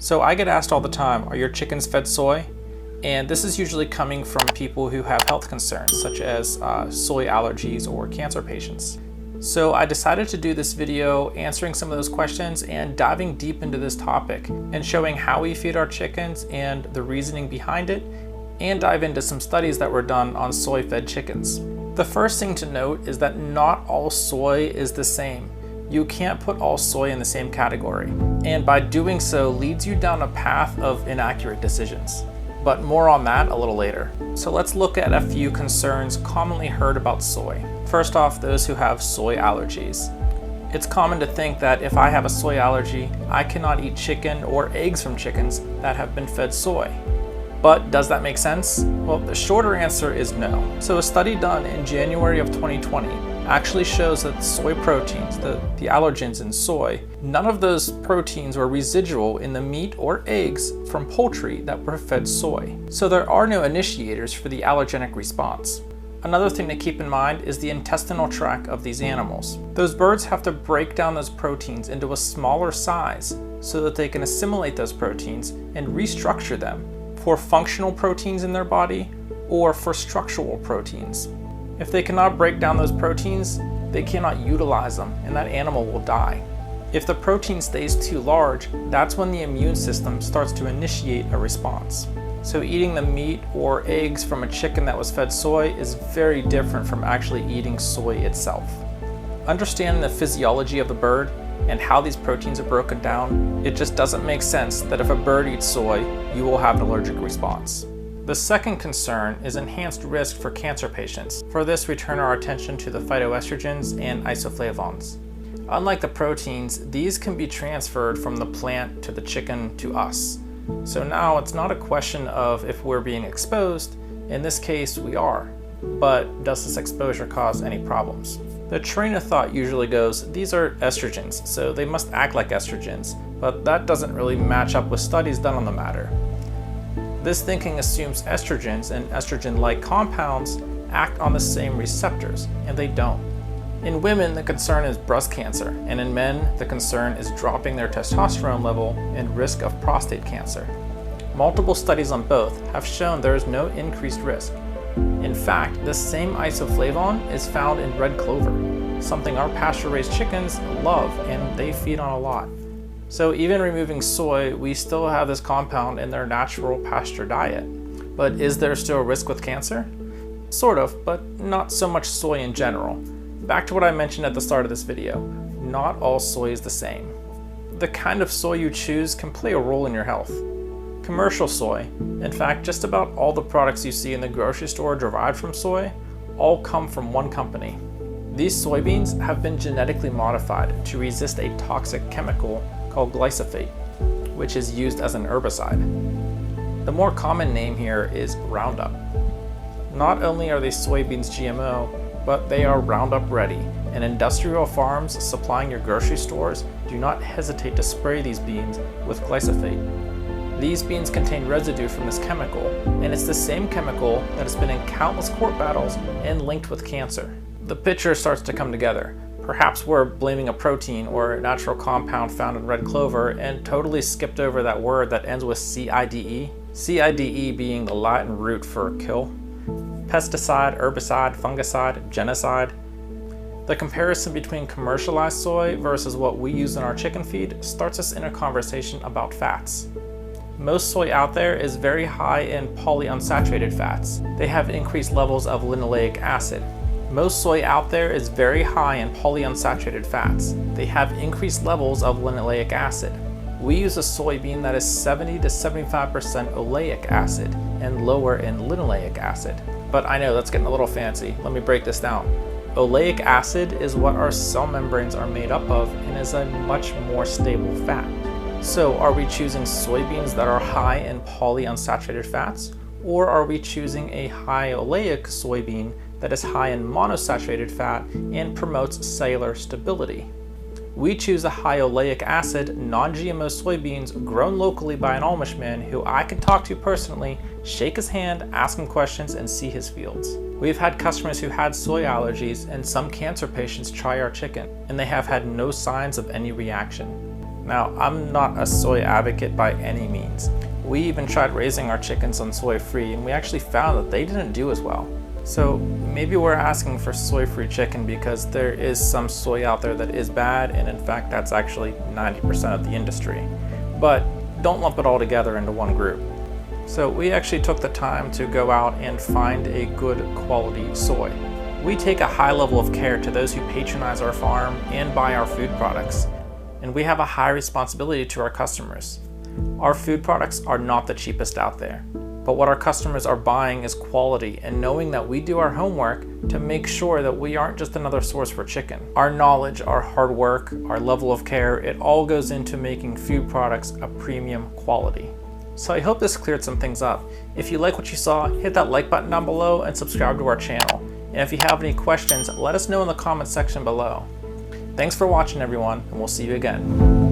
So I get asked all the time, are your chickens fed soy? And this is usually coming from people who have health concerns, such as soy allergies or cancer patients. So I decided to do this video answering some of those questions and diving deep into this topic and showing how we feed our chickens and the reasoning behind it, and dive into some studies that were done on soy-fed chickens. The first thing to note is that not all soy is the same. You can't put all soy in the same category, and by doing so leads you down a path of inaccurate decisions. But more on that a little later. So let's look at a few concerns commonly heard about soy. First off, those who have soy allergies. It's common to think that if I have a soy allergy, I cannot eat chicken or eggs from chickens that have been fed soy. But does that make sense? Well, the shorter answer is no. So a study done in January of 2020 actually shows that soy proteins, the allergens in soy, none of those proteins were residual in the meat or eggs from poultry that were fed soy. So there are no initiators for the allergenic response. Another thing to keep in mind is the intestinal tract of these animals. Those birds have to break down those proteins into a smaller size so that they can assimilate those proteins and restructure them for functional proteins in their body or for structural proteins. If they cannot break down those proteins, they cannot utilize them and that animal will die. If the protein stays too large, that's when the immune system starts to initiate a response. So eating the meat or eggs from a chicken that was fed soy is very different from actually eating soy itself. Understanding the physiology of the bird and how these proteins are broken down, it just doesn't make sense that if a bird eats soy, you will have an allergic response. The second concern is enhanced risk for cancer patients. For this, we turn our attention to the phytoestrogens and isoflavones. Unlike the proteins, these can be transferred from the plant to the chicken to us. So now it's not a question of if we're being exposed. In this case, we are. But does this exposure cause any problems? The train of thought usually goes, these are estrogens, so they must act like estrogens, but that doesn't really match up with studies done on the matter. This thinking assumes estrogens and estrogen-like compounds act on the same receptors, and they don't. In women, the concern is breast cancer, and in men, the concern is dropping their testosterone level and risk of prostate cancer. Multiple studies on both have shown there is no increased risk. In fact, this same isoflavone is found in red clover, something our pasture-raised chickens love and they feed on a lot. So even removing soy, we still have this compound in their natural pasture diet. But is there still a risk with cancer? Sort of, but not so much soy in general. Back to what I mentioned at the start of this video, not all soy is the same. The kind of soy you choose can play a role in your health. Commercial soy, in fact just about all the products you see in the grocery store derived from soy, all come from one company. These soybeans have been genetically modified to resist a toxic chemical called glyphosate, which is used as an herbicide. The more common name here is Roundup. Not only are these soybeans GMO, but they are Roundup ready, and industrial farms supplying your grocery stores do not hesitate to spray these beans with glyphosate. These beans contain residue from this chemical, and it's the same chemical that has been in countless court battles and linked with cancer. The picture starts to come together. Perhaps we're blaming a protein or a natural compound found in red clover and totally skipped over that word that ends with CIDE. CIDE being the Latin root for kill. Pesticide, herbicide, fungicide, genocide. The comparison between commercialized soy versus what we use in our chicken feed starts us in a conversation about fats. Most soy out there is very high in polyunsaturated fats. They have increased levels of linoleic acid. Most soy out there is very high in polyunsaturated fats. They have increased levels of linoleic acid. We use a soybean that is 70 to 75% oleic acid and lower in linoleic acid. But I know that's getting a little fancy. Let me break this down. Oleic acid is what our cell membranes are made up of and is a much more stable fat. So are we choosing soybeans that are high in polyunsaturated fats, or are we choosing a high oleic soybean that is high in monosaturated fat and promotes cellular stability? We choose a high oleic acid, non-GMO soybeans grown locally by an Amish man who I can talk to personally, shake his hand, ask him questions, and see his fields. We've had customers who had soy allergies and some cancer patients try our chicken, and they have had no signs of any reaction. Now, I'm not a soy advocate by any means. We even tried raising our chickens on soy-free, and we actually found that they didn't do as well. So maybe we're asking for soy-free chicken because there is some soy out there that is bad, and in fact that's actually 90% of the industry. But don't lump it all together into one group. So we actually took the time to go out and find a good quality soy. We take a high level of care to those who patronize our farm and buy our food products, and we have a high responsibility to our customers. Our food products are not the cheapest out there, but what our customers are buying is quality, and knowing that we do our homework to make sure that we aren't just another source for chicken. Our knowledge, our hard work, our level of care, it all goes into making food products a premium quality. So I hope this cleared some things up. If you like what you saw, hit that like button down below and subscribe to our channel. And if you have any questions, let us know in the comments section below. Thanks for watching, everyone, and we'll see you again.